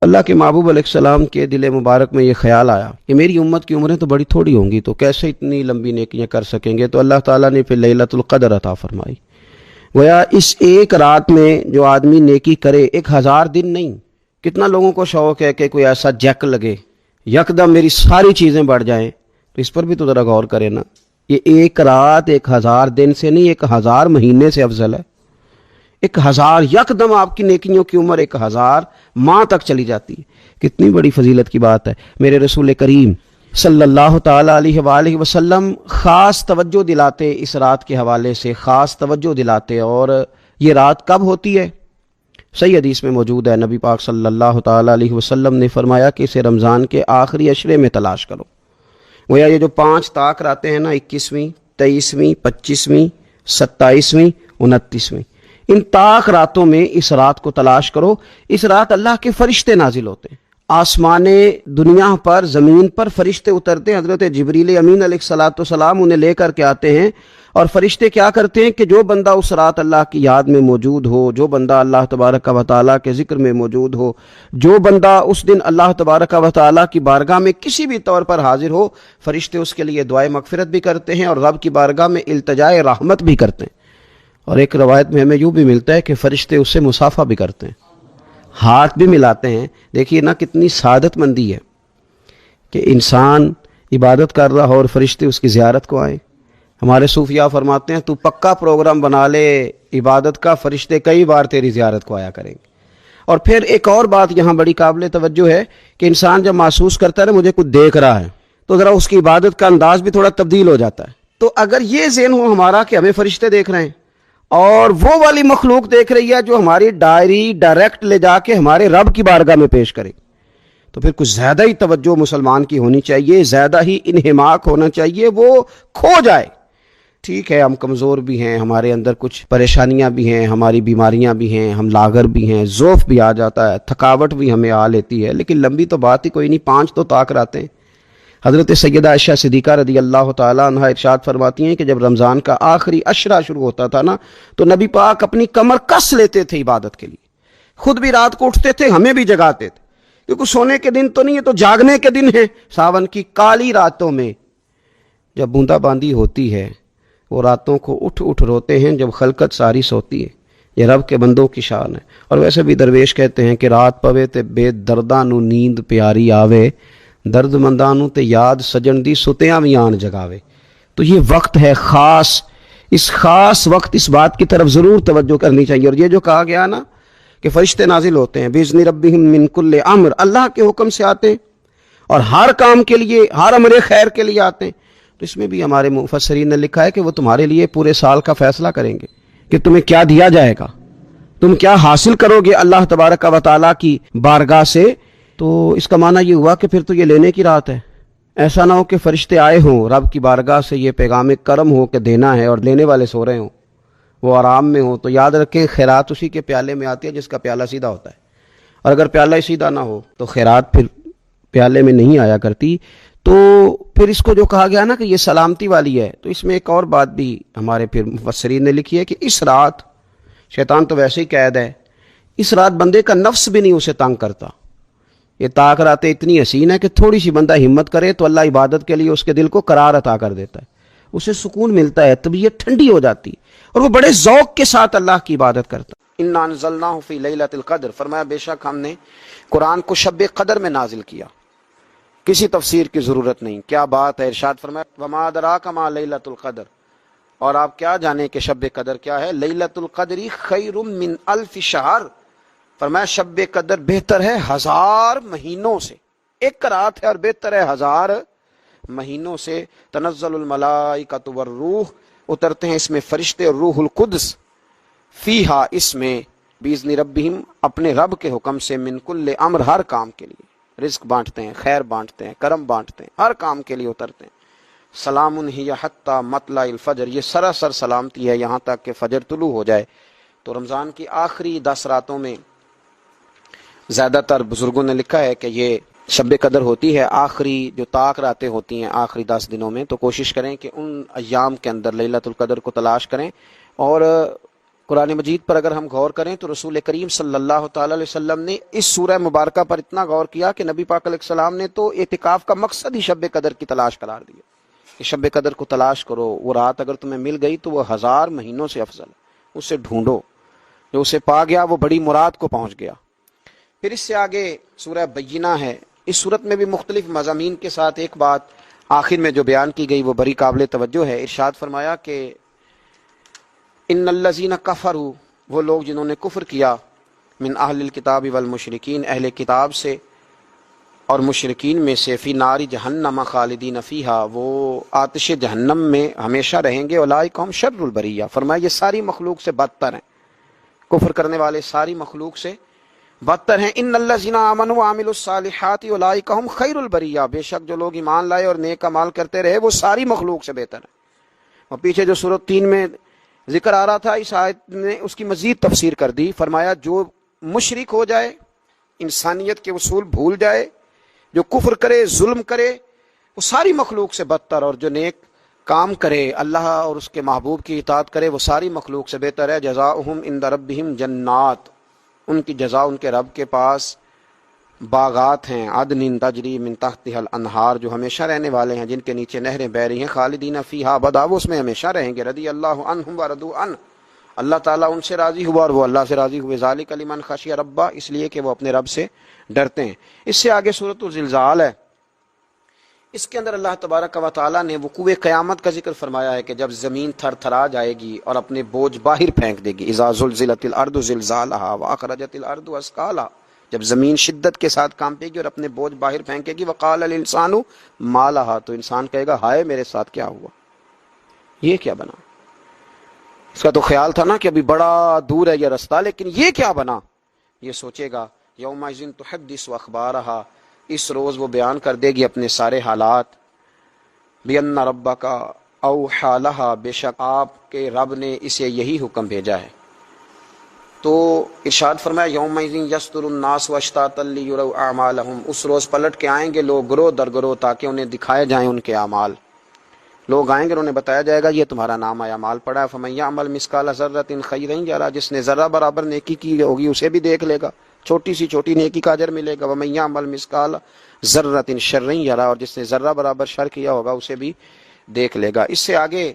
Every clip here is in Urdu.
اللہ کے محبوب علیہ السلام کے دل مبارک میں یہ خیال آیا کہ میری امت کی عمریں تو بڑی تھوڑی ہوں گی، تو کیسے اتنی لمبی نیکیاں کر سکیں گے؟ تو اللہ تعالیٰ نے پھر لیلۃ القدر عطا فرمائی۔ گویا اس ایک رات میں جو آدمی نیکی کرے، 1000 دن نہیں، کتنا لوگوں کو شوق ہے کہ کوئی ایسا جیک لگے، یکدم میری ساری چیزیں بڑھ جائیں، تو اس پر بھی تو ذرا غور کرے نا۔ یہ ایک رات 1000 دن سے نہیں، 1000 مہینے سے افضل ہے۔ 1000 یکدم آپ کی نیکیوں کی عمر 1000 ماہ تک چلی جاتی ہے، کتنی بڑی فضیلت کی بات ہے۔ میرے رسول کریم صلی اللہ تعالی علیہ وآلہ وسلم خاص توجہ دلاتے، اس رات کے حوالے سے خاص توجہ دلاتے۔ اور یہ رات کب ہوتی ہے؟ صحیح حدیث میں موجود ہے، نبی پاک صلی اللہ تعالی علیہ وسلم نے فرمایا کہ اسے رمضان کے آخری عشرے میں تلاش کرو۔ گویا یہ جو 5 طاق راتیں ہیں نا، 21ویں، 23ویں، 25ویں، 27ویں، 29ویں، ان طاق راتوں میں اس رات کو تلاش کرو۔ اس رات اللہ کے فرشتے نازل ہوتے ہیں، آسمان دنیا پر، زمین پر فرشتے اترتے ہیں۔ حضرت جبریل امین علیہ السلام انہیں لے کر کے آتے ہیں، اور فرشتے کیا کرتے ہیں کہ جو بندہ اس رات اللہ کی یاد میں موجود ہو، جو بندہ اللہ تبارک و تعالیٰ کے ذکر میں موجود ہو، جو بندہ اس دن اللہ تبارک و تعالیٰ کی بارگاہ میں کسی بھی طور پر حاضر ہو، فرشتے اس کے لیے دعائے مغفرت بھی کرتے ہیں اور رب کی بارگاہ میں التجائے رحمت بھی کرتے ہیں۔ اور ایک روایت میں ہمیں یوں بھی ملتا ہے کہ فرشتے اس سے مصافحہ بھی کرتے ہیں، ہاتھ بھی ملاتے ہیں۔ دیکھیے نا کتنی سعادت مندی ہے کہ انسان عبادت کر رہا ہو اور فرشتے اس کی زیارت کو آئیں۔ ہمارے صوفیاء فرماتے ہیں تو پکا پروگرام بنا لے عبادت کا، فرشتے کئی بار تیری زیارت کو آیا کریں گے۔ اور پھر ایک اور بات یہاں بڑی قابل توجہ ہے کہ انسان جب محسوس کرتا ہے نا مجھے کچھ دیکھ رہا ہے، تو ذرا اس کی عبادت کا انداز بھی تھوڑا تبدیل ہو جاتا ہے۔ تو اگر یہ ذہن ہو ہمارا کہ ہمیں فرشتے دیکھ رہے ہیں اور وہ والی مخلوق دیکھ رہی ہے جو ہماری ڈائری ڈائریکٹ لے جا کے ہمارے رب کی بارگاہ میں پیش کرے، تو پھر کچھ زیادہ ہی توجہ مسلمان کی ہونی چاہیے، زیادہ ہی انہماک ہونا چاہیے، وہ کھو جائے۔ ٹھیک ہے ہم کمزور بھی ہیں، ہمارے اندر کچھ پریشانیاں بھی ہیں، ہماری بیماریاں بھی ہیں، ہم لاغر بھی ہیں، ضعف بھی آ جاتا ہے، تھکاوٹ بھی ہمیں آ لیتی ہے، لیکن لمبی تو بات ہی کوئی نہیں، 5 تو طاق راتیں ہیں۔ حضرت سیدہ عائشہ صدیقہ رضی اللہ تعالیٰ عنہا ارشاد فرماتی ہیں کہ جب رمضان کا آخری عشرہ شروع ہوتا تھا نا، تو نبی پاک اپنی کمر کس لیتے تھے عبادت کے لیے، خود بھی رات کو اٹھتے تھے، ہمیں بھی جگاتے تھے، کیونکہ سونے کے دن تو نہیں، یہ تو جاگنے کے دن ہے۔ ساون کی کالی راتوں میں جب بوندا باندی ہوتی ہے، وہ راتوں کو اٹھ اٹھ روتے ہیں جب خلقت ساری سوتی ہے۔ یہ رب کے بندوں کی شان ہے۔ اور ویسے بھی درویش کہتے ہیں کہ رات پوے تے بے درداں نو نیند پیاری آوے، درد منداں نو تے یاد سجن دی ستیاں وی آن جگاوے۔ تو یہ وقت ہے خاص، اس خاص وقت اس بات کی طرف ضرور توجہ کرنی چاہیے۔ اور یہ جو کہا گیا نا کہ فرشتے نازل ہوتے ہیں بِإِذْنِ رَبِّهِمْ مِنْ كُلِّ امر، اللہ کے حکم سے آتے ہیں اور ہر کام کے لیے، ہر امر خیر کے لیے آتے ہیں۔ تو اس میں بھی ہمارے مفسرین نے لکھا ہے کہ وہ تمہارے لیے پورے سال کا فیصلہ کریں گے کہ تمہیں کیا دیا جائے گا، تم کیا حاصل کرو گے اللہ تبارک و تعالیٰ کی بارگاہ سے۔ تو اس کا معنی یہ ہوا کہ پھر تو یہ لینے کی رات ہے۔ ایسا نہ ہو کہ فرشتے آئے ہوں رب کی بارگاہ سے یہ پیغام کرم ہو کہ دینا ہے اور لینے والے سو رہے ہوں، وہ آرام میں ہوں۔ تو یاد رکھیں خیرات اسی کے پیالے میں آتی ہے جس کا پیالہ سیدھا ہوتا ہے، اور اگر پیالہ ہی سیدھا نہ ہو تو خیرات پھر پیالے میں نہیں آیا کرتی۔ تو پھر اس کو جو کہا گیا نا کہ یہ سلامتی والی ہے، تو اس میں ایک اور بات بھی ہمارے پھر مفسرین نے لکھی ہے کہ اس رات، شیطان تو ویسے ہی قید ہے، اس رات بندے کا نفس بھی نہیں اسے تنگ کرتا۔ یہ طاق راتیں اتنی حسین ہے کہ تھوڑی سی بندہ ہمت کرے تو اللہ عبادت کے لیے اس کے دل کو قرار عطا کر دیتا ہے، اسے سکون ملتا ہے، طبیعت ٹھنڈی ہو جاتی ہے اور وہ بڑے ذوق کے ساتھ اللہ کی عبادت کرتا ہے۔ انا انزلناہ فی لیلۃ القدر، فرمایا بے شک ہم نے قرآن کو شب قدر میں نازل کیا، کسی تفسیر کی ضرورت نہیں۔ کیا بات ہے، ارشاد فرمایا وما ادراک ما لیلۃ القدر، اور آپ کیا جانیں کہ شب قدر کیا ہے؟ لیلۃ القدر خیر من الف شہر، فرمایا شب قدر بہتر ہے 1000 مہینوں سے، ایک رات ہے اور بہتر ہے 1000 مہینوں سے۔ تنزل الملائکۃ والروح، اترتے ہیں اس میں فرشتے اور روح القدس، فیہا اس میں، باذن ربہم اپنے رب کے حکم سے، من کل امر ہر کام کے لیے، رزق بانٹتے ہیں، خیر بانٹتے ہیں، کرم بانٹتے ہیں، ہر کام کے لیے اترتے ہیں۔ سلام ہی حتی مطلع الفجر، یہ سراسر سلامتی ہے یہاں تک کہ فجر طلوع ہو جائے۔ تو رمضان کی آخری 10 راتوں میں زیادہ تر بزرگوں نے لکھا ہے کہ یہ شب قدر ہوتی ہے، آخری جو طاق راتیں ہوتی ہیں آخری 10 دنوں میں، تو کوشش کریں کہ ان ایام کے اندر لیلۃ القدر کو تلاش کریں اور قرآن مجید پر اگر ہم غور کریں تو رسول کریم صلی اللہ تعالی علیہ وسلم نے اس سورہ مبارکہ پر اتنا غور کیا کہ نبی پاک علیہ السلام نے تو اعتکاف کا مقصد ہی شب قدر کی تلاش قرار دیا کہ شب قدر کو تلاش کرو، وہ رات اگر تمہیں مل گئی تو وہ 1000 مہینوں سے افضل ہے، اسے ڈھونڈو، جو اسے پا گیا وہ بڑی مراد کو پہنچ گیا۔ پھر اس سے آگے سورہ بینہ ہے، اس صورت میں بھی مختلف مضامین کے ساتھ ایک بات آخر میں جو بیان کی گئی وہ بڑی قابل توجہ ہے۔ ارشاد فرمایا کہ ان الذین کفروا، وہ لوگ جنہوں نے کفر کیا، من اہل الکتاب والمشرکین، اہل کتاب سے اور مشرکین میں سے، فی نار جہنم خالدین فیہا، وہ آتش جہنم میں ہمیشہ رہیں گے، اولئک ہم شر البریہ، فرمایا یہ ساری مخلوق سے بدتر ہیں، کفر کرنے والے ساری مخلوق سے بدتر ہیں۔ ان الذین آمنوا وعملوا الصالحات اولئک ہم خیر البریہ، بے شک جو لوگ ایمان لائے اور نیک اعمال کرتے رہے وہ ساری مخلوق سے بہتر ہیں۔ اور پیچھے جو سورۃ 3 میں ذکر آ رہا تھا، اس آیت نے اس کی مزید تفسیر کر دی، فرمایا جو مشرک ہو جائے، انسانیت کے اصول بھول جائے، جو کفر کرے، ظلم کرے، وہ ساری مخلوق سے بدتر، اور جو نیک کام کرے، اللہ اور اس کے محبوب کی اطاعت کرے، وہ ساری مخلوق سے بہتر ہے۔ جزاؤہم عند ربہم جنات، ان کی جزا ان کے رب کے پاس باغات ہیں، عدن تجری من تحتها الانہار، جو ہمیشہ رہنے والے ہیں، جن کے نیچے نہریں بہ رہی ہیں، خالدین فیہا ابدا، وہ اس میں ہمیشہ رہیں گے۔ رضی اللہ عنہم ورضوا عنہ، اللہ تعالیٰ ان سے راضی ہوا اور وہ اللہ سے راضی ہوئے۔ ذالک لمن خشی ربہ، اس لیے کہ وہ اپنے رب سے ڈرتے ہیں۔ اس سے آگے سورۃ الزلزال ہے، اس کے اندر اللہ تبارک و تعالیٰ نے وقوع قیامت کا ذکر فرمایا ہے کہ جب زمین تھر تھرا جائے گی اور اپنے بوجھ باہر پھینک دے گی، اذا زلزلت الارض زلزالہا واخرجت الارض اثقالہا، جب زمین شدت کے ساتھ کانپے گی اور اپنے بوجھ باہر پھینکے گی، وقال الانسان ما لہا، تو انسان کہے گا ہائے میرے ساتھ کیا ہوا، یہ کیا بنا۔ اس کا تو خیال تھا نا کہ ابھی بڑا دور ہے یہ رستہ، لیکن یہ کیا بنا، یہ سوچے گا۔ یومئذ تحدث اخبارہا، اس روز وہ بیان کر دے گی اپنے سارے حالات۔ بِأَنَّ رَبَّكَ أَوْحَىٰ لَهَا، بے شک آپ کے رب نے اسے یہی حکم بھیجا ہے۔ تو ارشاد فرمایا یومئذ یصدر الناس اشتاتا لیروا اعمالهم، اس روز پلٹ کے آئیں گے لوگ گروہ در گروہ تاکہ انہیں دکھائے جائیں ان کے اعمال۔ لوگ آئیں گے اور انہیں بتایا جائے گا یہ تمہارا نام اعمال پڑا ہے۔ فمن یعمل مثقال ذرۃ خیرا یرہ، جس نے ذرہ برابر نیکی کی ہوگی اسے بھی دیکھ لے گا، چھوٹی سی چھوٹی نیکی کا اجر ملے گا۔ ومن یعمل مثقال ذرۃ شرا یرہ، اور جس نے ذرہ برابر شر کیا ہوگا اسے بھی دیکھ لے گا۔ اس سے آگے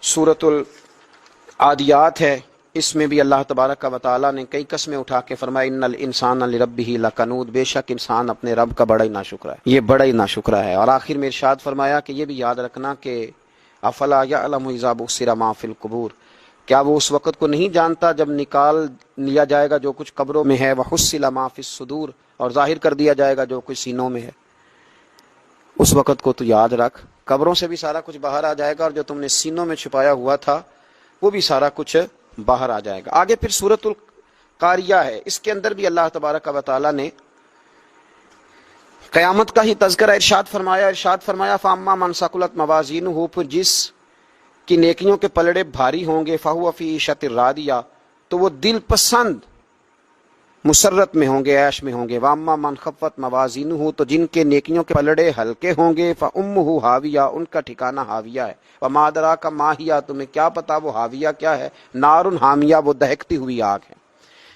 سورۃ العادیات ہے، اس میں بھی اللہ تبارک و تعالیٰ نے کئی قسمیں اٹھا کے فرمایا ان الانسان لربہ لکنود، بے شک انسان اپنے رب کا بڑا ہی ناشکرا ہے، یہ بڑا ہی ناشکرا ہے۔ اور آخر میں ارشاد فرمایا کہ یہ بھی یاد رکھنا کہ افلا یعلم اذا بؤثر ما فی القبور، کیا وہ اس وقت کو نہیں جانتا جب نکال لیا جائے گا جو کچھ قبروں میں ہے، وحصل ما فی الصدور، اور ظاہر کر دیا جائے گا جو کچھ سینوں میں ہے۔ اس وقت کو تو یاد رکھ، قبروں سے بھی سارا کچھ باہر آ جائے گا، اور جو تم نے سینوں میں چھپایا ہوا تھا وہ بھی سارا کچھ باہر آ جائے گا۔ آگے پھر سورۃ القاریہ ہے، اس کے اندر بھی اللہ تبارک و تعالیٰ نے قیامت کا ہی تذکرہ ارشاد فرمایا فاما من ثقلت موازینہ، پھر جس کی نیکیوں کے پلڑے بھاری ہوں گے، فہو فی عیشۃ راضیہ، تو وہ دل پسند مسرت میں ہوں گے، عیش میں ہوں گے۔ واما من خفت موازینہ، تو جن کے نیکیوں کے پلڑے ہلکے ہوں گے، فامہ ہاویہ، ان کا ٹھکانہ ہاویہ ہے۔ وما ادراک ما ہی، تمہیں کیا پتا وہ ہاویہ کیا ہے، نار حامیہ، وہ دہکتی ہوئی آگ ہے۔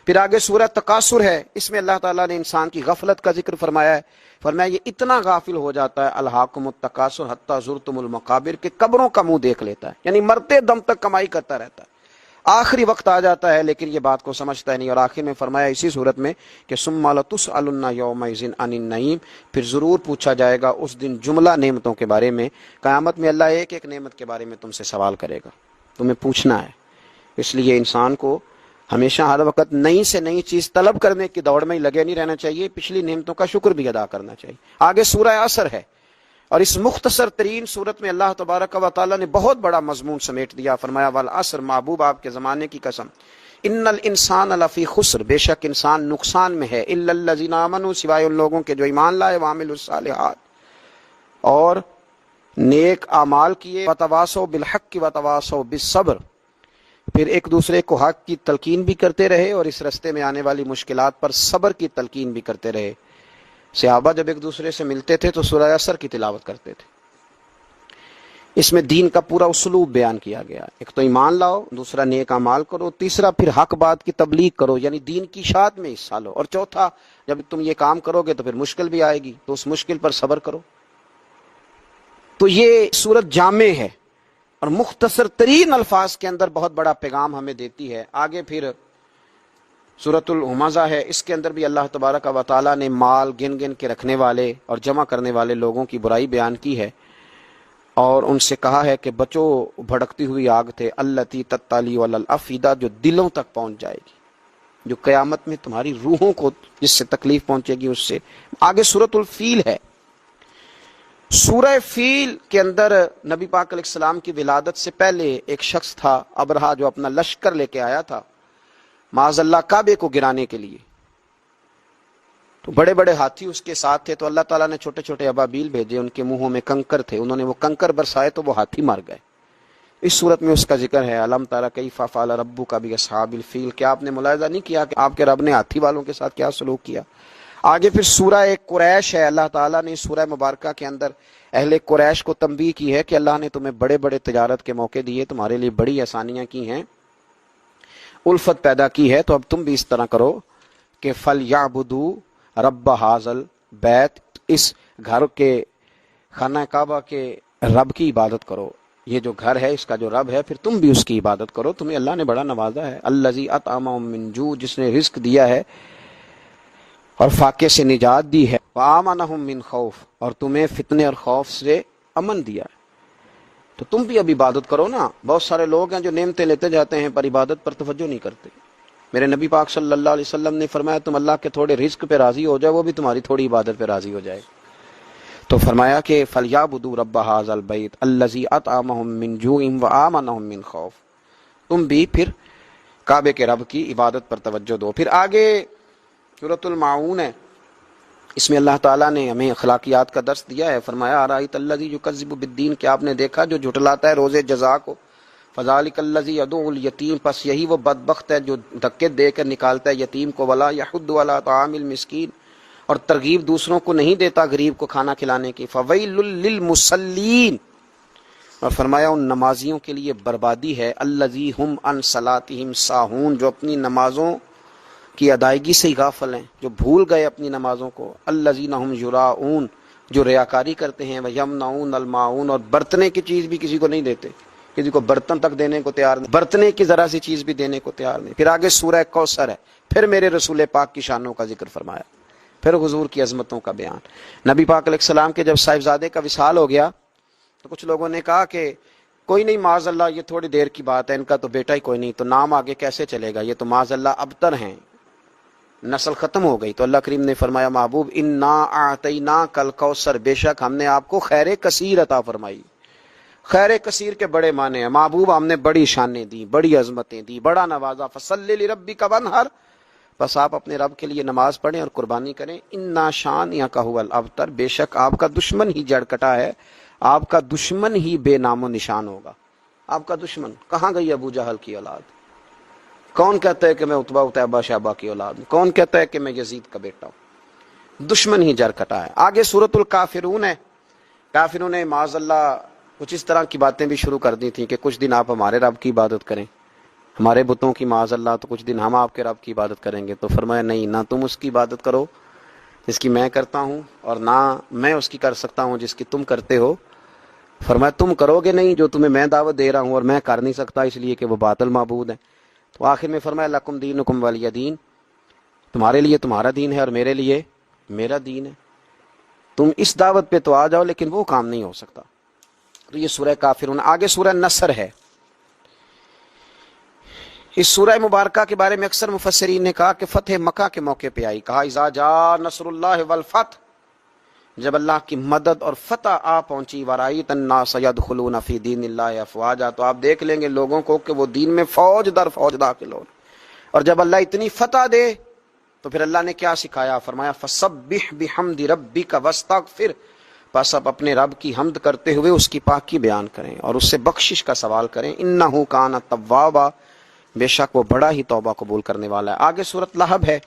پھر آگے سورہ تکاثر ہے، اس میں اللہ تعالیٰ نے انسان کی غفلت کا ذکر فرمایا ہے، فرمایا یہ اتنا غافل ہو جاتا ہے الہاکم التکاثر حتی زرتم المقابر، کہ قبروں کا منہ دیکھ لیتا ہے، یعنی مرتے دم تک کمائی کرتا رہتا ہے، آخری وقت آ جاتا ہے لیکن یہ بات کو سمجھتا ہے نہیں۔ اور آخر میں فرمایا اسی صورت میں کہ ثم لتسألن یومئذ عن النعیم، پھر ضرور پوچھا جائے گا اس دن جملہ نعمتوں کے بارے میں۔ قیامت میں اللہ ایک ایک نعمت کے بارے میں تم سے سوال کرے گا، تمہیں پوچھنا ہے۔ اس لیے انسان کو ہمیشہ ہر وقت نئی سے نئی چیز طلب کرنے کی دوڑ میں ہی لگے نہیں رہنا چاہیے، پچھلی نعمتوں کا شکر بھی ادا کرنا چاہیے۔ آگے سورہ عصر ہے، اور اس مختصر ترین صورت میں اللہ تبارک و تعالیٰ نے بہت بڑا مضمون سمیٹ دیا۔ فرمایا والعصر، محبوب آپ کے زمانے کی قسم، ان الانسان لفی خسر، بے شک انسان نقصان میں ہے، الا الذین آمنوا، سوائے ان لوگوں کے جو ایمان لائے، وعملوا الصالحات، اور نیک اعمال کیے، وتواصوا بالحق وتواصوا بالصبر، پھر ایک دوسرے کو حق کی تلقین بھی کرتے رہے اور اس رستے میں آنے والی مشکلات پر صبر کی تلقین بھی کرتے رہے۔ صحابہ جب ایک دوسرے سے ملتے تھے تو سورہ عصر کی تلاوت کرتے تھے۔ اس میں دین کا پورا اسلوب بیان کیا گیا، ایک تو ایمان لاؤ، دوسرا نیک اعمال کرو، تیسرا پھر حق بات کی تبلیغ کرو یعنی دین کی اشاعت میں حصہ لو، اور چوتھا جب تم یہ کام کرو گے تو پھر مشکل بھی آئے گی تو اس مشکل پر صبر کرو۔ تو یہ سورت جامع ہے اور مختصر ترین الفاظ کے اندر بہت بڑا پیغام ہمیں دیتی ہے۔ آگے پھر سورۃ الہمزہ ہے، اس کے اندر بھی اللہ تبارک و تعالیٰ نے مال گن گن کے رکھنے والے اور جمع کرنے والے لوگوں کی برائی بیان کی ہے اور ان سے کہا ہے کہ بچو بھڑکتی ہوئی آگ تھے التی تطلی علی الافئدہ، جو دلوں تک پہنچ جائے گی، جو قیامت میں تمہاری روحوں کو جس سے تکلیف پہنچے گی اس سے۔ آگے سورۃ الفیل ہے۔ سورہ فیل کے اندر نبی پاک علیہ السلام کی ولادت سے پہلے ایک شخص تھا ابرہہ، جو اپنا لشکر لے کے آیا تھا معاذ اللہ کعبے کو گرانے کے لیے، تو بڑے بڑے ہاتھی اس کے ساتھ تھے، تو اللہ تعالیٰ نے چھوٹے چھوٹے ابابیل بھیجے، ان کے منہوں میں کنکر تھے، انہوں نے وہ کنکر برسائے تو وہ ہاتھی مر گئے۔ اس صورت میں اس کا ذکر ہے الم تری کیف فعل ربک باصحاب الفیل، کیا آپ نے ملاحظہ نہیں کیا کہ آپ کے رب نے ہاتھی والوں کے ساتھ کیا سلوک کیا۔ آگے پھر سورہ قریش ہے، اللہ تعالیٰ نے سورہ مبارکہ کے اندر اہل قریش کو تنبیہ کی ہے کہ اللہ نے تمہیں بڑے بڑے تجارت کے موقع دیے، تمہارے لیے بڑی آسانیاں کی ہیں، الفت پیدا کی ہے، تو اب تم بھی اس طرح کرو کہ فَلْيَعْبُدُوا رَبَّ هَٰذَا الْبَيْتِ، اس گھر کے خانہ کعبہ کے رب کی عبادت کرو، یہ جو گھر ہے اس کا جو رب ہے پھر تم بھی اس کی عبادت کرو، تمہیں اللہ نے بڑا نوازا ہے۔ الَّذِي أَطْعَمَهُم مِّن جُوعٍ، جس نے رزق دیا ہے اور فاقے سے نجات دی ہے، وَآمَنَهُم مِّن خَوْفٍ، اور تمہیں فتنے اور خوف سے امن دیا ہے، تو تم بھی اب عبادت کرو نا۔ بہت سارے لوگ ہیں جو نعمتیں لیتے جاتے ہیں پر عبادت پر توجہ نہیں کرتے۔ میرے نبی پاک صلی اللہ علیہ وسلم نے فرمایا تم اللہ کے تھوڑے رزق پہ راضی ہو جاؤ، وہ بھی تمہاری تھوڑی عبادت پہ راضی ہو جائے، تو فرمایا کہ فَلْيَعْبُدُوا رَبَّ هَٰذَا الْبَيْتِ الَّذِي أَطْعَمَهُم مِّن جُوعٍ وَآمَنَهُم مِّن خَوْفٍ، تم بھی پھر کعبے کے رب کی عبادت پر توجہ دو۔ پھر آگے سورۃ الماعون ہے، اس میں اللہ تعالیٰ نے ہمیں اخلاقیات کا درس دیا ہے۔ فرمایا ارأیت الذی یکذب بالدین، کیا آپ نے دیکھا جو جھٹلاتا ہے روزے جزا کو، فذلک الذی یدعو الیتیم، پس یہی وہ بدبخت ہے جو دھکے دے کر نکالتا ہے یتیم کو، ولا یحض علی طعام المسکین، اور ترغیب دوسروں کو نہیں دیتا غریب کو کھانا کھلانے کی، فویل للمصلین، اور فرمایا ان نمازیوں کے لیے بربادی ہے، الذی ہم عن صلاتہم ساہون، جو اپنی نمازوں کی ادائیگی سے ہی غافل ہیں، جو بھول گئے اپنی نمازوں کو، الذین ہم یراؤون، جو ریاکاری کرتے ہیں، ویمنعون الماعون، اور برتنے کی چیز بھی کسی کو نہیں دیتے، کسی کو برتن تک دینے کو تیار نہیں، برتنے کی ذرا سی چیز بھی دینے کو تیار نہیں۔ پھر آگے سورہ کوثر ہے، پھر میرے رسول پاک کی شانوں کا ذکر فرمایا، پھر حضور کی عظمتوں کا بیان۔ نبی پاک علیہ السلام کے جب صاحبزادے کا وصال ہو گیا تو کچھ لوگوں نے کہا کہ کوئی نہیں، معاذ اللہ یہ تھوڑی دیر کی بات ہے، ان کا تو بیٹا ہی کوئی نہیں، تو نام آگے کیسے چلے گا، یہ تو معاذ اللہ ابتر ہیں، نسل ختم ہو گئی۔ تو اللہ کریم نے فرمایا محبوب انا اعطیناک الکوثر، بے شک ہم نے آپ کو خیر کثیر عطا فرمائی۔ خیر کثیر کے بڑے معنی ہیں، محبوب ہم نے بڑی شانیں دی، بڑی عظمتیں دی، بڑا نوازا، فصلی لربک وانحر، بس آپ اپنے رب کے لیے نماز پڑھیں اور قربانی کریں، انا شانئک ھو الابتر، بے شک آپ کا دشمن ہی جڑ کٹا ہے، آپ کا دشمن ہی بے نام و نشان ہوگا۔ آپ کا دشمن کہاں گئی؟ ابو جہل کی اولاد۔ کون کہتا ہے کہ میں عتبہ اتیبہ شیبہ کی اولاد ہوں؟ کون کہتا ہے کہ میں یزید کا بیٹا ہوں؟ دشمن ہی جڑ کٹا ہے۔ آگے سورۃ الکافرون ہے، کافروں نے معاذ اللہ کچھ اس طرح کی باتیں بھی شروع کر دی تھیں کہ کچھ دن آپ ہمارے رب کی عبادت کریں، ہمارے بتوں کی معاذ اللہ، تو کچھ دن ہم آپ کے رب کی عبادت کریں گے۔ تو فرمایا نہیں، نہ تم اس کی عبادت کرو جس کی میں کرتا ہوں، اور نہ میں اس کی کر سکتا ہوں جس کی تم کرتے ہو۔ فرمایا تم کرو گے نہیں جو تمہیں میں دعوت دے رہا ہوں، اور میں کر نہیں سکتا اس لیے کہ وہ باطل معبود ہیں۔ تو آخر میں فرمایا لکم دینکم ولی دین، تمہارے لیے تمہارا دین ہے اور میرے لیے میرا دین ہے، تم اس دعوت پہ تو آ جاؤ لیکن وہ کام نہیں ہو سکتا۔ تو یہ سورہ کافرون۔ آگے سورہ نصر ہے، اس سورہ مبارکہ کے بارے میں اکثر مفسرین نے کہا کہ فتح مکہ کے موقع پہ آئی، کہا اذا جاء نصر اللہ والفتح، جب اللہ کی مدد اور فتح آ پہنچی، ورأیت الناس یدخلون فی دین اللہ افواجا، تو آپ دیکھ لیں گے لوگوں کو کہ وہ دین میں فوج در فوج داخل ہو۔ اور جب اللہ اتنی فتح دے تو پھر اللہ نے کیا سکھایا؟ فرمایا فسبح بحمد ربک واستغفر، بس اب اپنے رب کی حمد کرتے ہوئے اس کی پاکی بیان کریں اور اس سے بخشش کا سوال کریں، انہ کان توابا، بے شک وہ بڑا ہی توبہ قبول کرنے والا ہے۔ آگے سورۃ لہب ہے،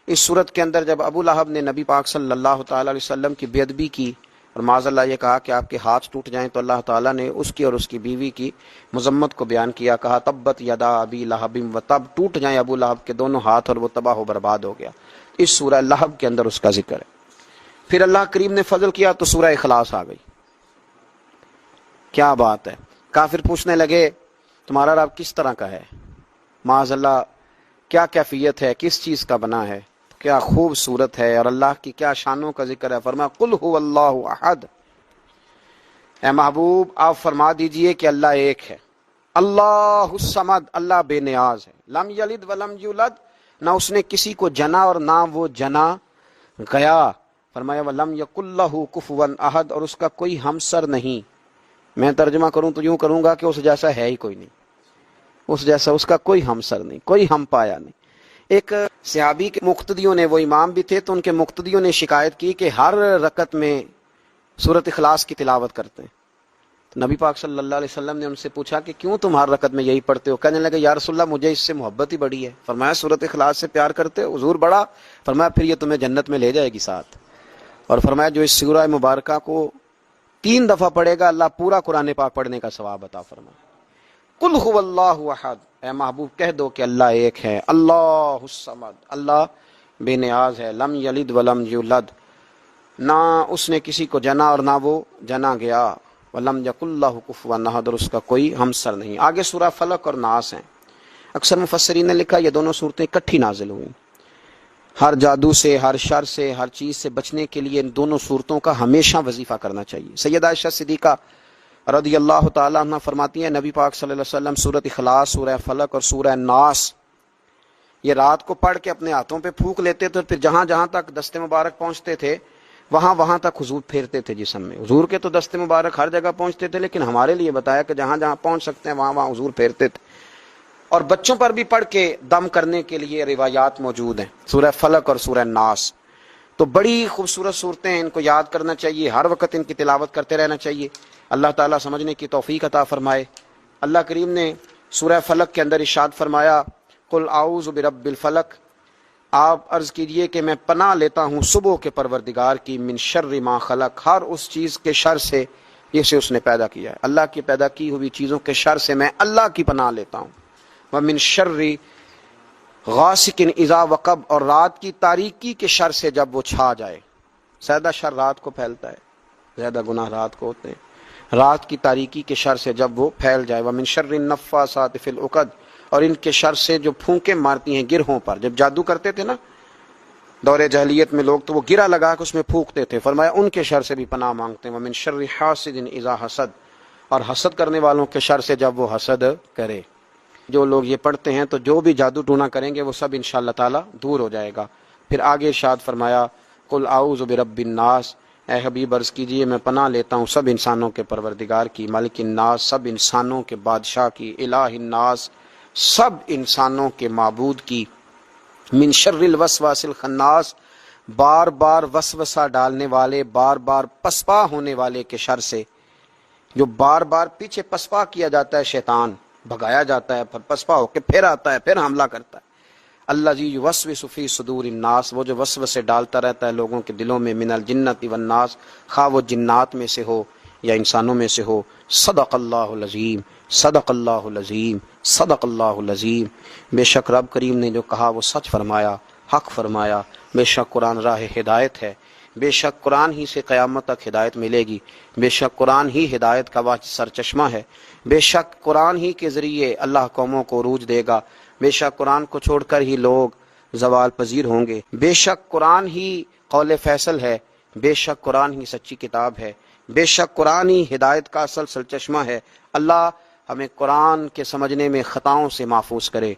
اس سورت کے اندر جب ابو لہب نے نبی پاک صلی اللہ تعالی علیہ وسلم کی بے ادبی کی اور معاذ اللہ یہ کہا کہ آپ کے ہاتھ ٹوٹ جائیں، تو اللہ تعالیٰ نے اس کی اور اس کی بیوی کی مذمت کو بیان کیا، کہا تبت یدا ابی لہب و تب، ٹوٹ جائیں ابو لہب کے دونوں ہاتھ اور وہ تباہ و برباد ہو گیا۔ اس سورہ لہب کے اندر اس کا ذکر ہے۔ پھر اللہ کریم نے فضل کیا تو سورہ اخلاص آ گئی۔ کیا بات ہے، کافر پوچھنے لگے تمہارا رب کس طرح کا ہے، معاذ اللہ کیا کیفیت ہے، کس چیز کا بنا ہے، کیا خوبصورت ہے، اور اللہ کی کیا شانوں کا ذکر ہے۔ فرمایا قل هو اللہ احد، اے محبوب آپ فرما دیجئے کہ اللہ ایک ہے، اللہ الصمد، اللہ بے نیاز ہے، لم یلد ولم یولد، نہ اس نے کسی کو جنا اور نہ وہ جنا گیا۔ فرمایا ولم یکن لہ کفوا احد، اور اس کا کوئی ہمسر نہیں۔ میں ترجمہ کروں تو یوں کروں گا کہ اس جیسا ہے ہی کوئی نہیں، اس جیسا اس کا کوئی ہمسر نہیں، کوئی ہم پایا نہیں۔ ایک صحابی کے مقتدیوں نے، وہ امام بھی تھے، تو ان کے مقتدیوں نے شکایت کی کہ ہر رکعت میں سورۃ اخلاص کی تلاوت کرتے ہیں۔ تو نبی پاک صلی اللہ علیہ وسلم نے ان سے پوچھا کہ کیوں تم ہر رکعت میں یہی پڑھتے ہو؟ کہنے لگے یا رسول اللہ مجھے اس سے محبت ہی بڑی ہے۔ فرمایا سورۃ اخلاص سے پیار کرتے ہو؟ حضور بڑا؟ فرمایا پھر یہ تمہیں جنت میں لے جائے گی ساتھ۔ اور فرمایا جو اس سورہ مبارکہ کو 3 دفعہ پڑھے گا اللہ پورا قرآن پاک پڑھنے کا ثواب عطا فرمائے۔ قل هو اللہ احد، اے محبوب کہہ دو کہ اللہ ایک ہے، اللہ الصمد، اللہ بے نیاز ہے، لم یلد ولم یولد، نہ اس نے کسی کو جنا اور نہ وہ جنا گیا، ولم یکن لہ کفوا احد، اور اس کا کوئی ہمسر نہیں۔ آگے سورہ فلق اور ناس ہیں۔ اکثر مفسرین نے لکھا یہ دونوں صورتیں اکٹھی نازل ہوئیں۔ ہر جادو سے، ہر شر سے، ہر چیز سے بچنے کے لیے ان دونوں صورتوں کا ہمیشہ وظیفہ کرنا چاہیے۔ سیدہ عائشہ صدیقہ رضی اللہ تعالیٰ عنہ فرماتی ہیں نبی پاک صلی اللہ علیہ وسلم سورۃ اخلاص، سورہ فلق اور سورہ ناس یہ رات کو پڑھ کے اپنے ہاتھوں پہ پھونک لیتے تھے، اور پھر جہاں جہاں تک دست مبارک پہنچتے تھے وہاں وہاں تک حضور پھیرتے تھے جسم میں۔ حضور کے تو دست مبارک ہر جگہ پہنچتے تھے، لیکن ہمارے لیے بتایا کہ جہاں جہاں پہنچ سکتے ہیں وہاں وہاں حضور پھیرتے تھے۔ اور بچوں پر بھی پڑھ کے دم کرنے کے لیے روایات موجود ہیں، سورہ فلق اور سورہ ناس۔ تو بڑی خوبصورت صورتیں ہیں، ان کو یاد کرنا چاہیے، ہر وقت ان کی تلاوت کرتے رہنا چاہیے۔ اللہ تعالیٰ سمجھنے کی توفیق عطا فرمائے۔ اللہ کریم نے سورہ فلق کے اندر ارشاد فرمایا قل اعوذ برب الفلق، آپ عرض کیجئے کہ میں پناہ لیتا ہوں صبح کے پروردگار کی، من شر ما خلق، ہر اس چیز کے شر سے جسے اس نے پیدا کیا ہے، اللہ کی پیدا کی ہوئی چیزوں کے شر سے میں اللہ کی پناہ لیتا ہوں۔ ومن شر غاسق اذا وقب، اور رات کی تاریکی کے شر سے جب وہ چھا جائے۔ زیادہ شر رات کو پھیلتا ہے، زیادہ گناہ رات کو ہوتے ہیں، رات کی تاریکی کے شر سے جب وہ پھیل جائے۔ ومن شر النفاثات فی العقد، اور ان کے شر سے جو پھونکے مارتی ہیں گرہوں پر۔ جب جادو کرتے تھے نا دور جاہلیت میں لوگ، تو وہ گرہ لگا کے اس میں پھونکتے تھے، فرمایا ان کے شر سے بھی پناہ مانگتے ہیں۔ ومن شر حاسد اذا حسد، اور حسد کرنے والوں کے شر سے جب وہ حسد کرے۔ جو لوگ یہ پڑھتے ہیں تو جو بھی جادو ٹونا کریں گے وہ سب انشاءاللہ تعالی دور ہو جائے گا۔ پھر آگے ارشاد فرمایا قل اعوذ برب الناس، اے حبیب عرض کیجئے میں پناہ لیتا ہوں سب انسانوں کے پروردگار کی، مالک الناس، سب انسانوں کے بادشاہ کی، الہ الناس، سب انسانوں کے معبود کی، من شر الوسواس الخناس، بار بار وسوسہ ڈالنے والے، بار بار پسپا ہونے والے کے شر سے، جو بار بار پیچھے پسپا کیا جاتا ہے، شیطان بھگایا جاتا ہے، پھر پسپا ہو کے پھر آتا ہے، پھر حملہ کرتا ہے۔ الذی یوسوس فی صدور الناس، وہ جو وسوسے ڈالتا رہتا ہے لوگوں کے دلوں میں، من الجنۃ والناس، خواہ وہ جنات میں سے ہو یا انسانوں میں سے ہو۔ صدق اللہ العظیم، صدق اللہ العظیم، صدق اللہ العظیم۔ بے شک رب کریم نے جو کہا وہ سچ فرمایا، حق فرمایا۔ بے شک قرآن راہ ہدایت ہے، بے شک قرآن ہی سے قیامت تک ہدایت ملے گی، بے شک قرآن ہی ہدایت کا سرچشمہ ہے، بے شک قرآن ہی کے ذریعے اللہ قوموں کو عروج دے گا، بے شک قرآن کو چھوڑ کر ہی لوگ زوال پذیر ہوں گے، بے شک قرآن ہی قول فیصل ہے، بے شک قرآن ہی سچی کتاب ہے، بے شک قرآن ہی ہدایت کا اصل سرچشمہ ہے۔ اللہ ہمیں قرآن کے سمجھنے میں خطاؤں سے محفوظ کرے۔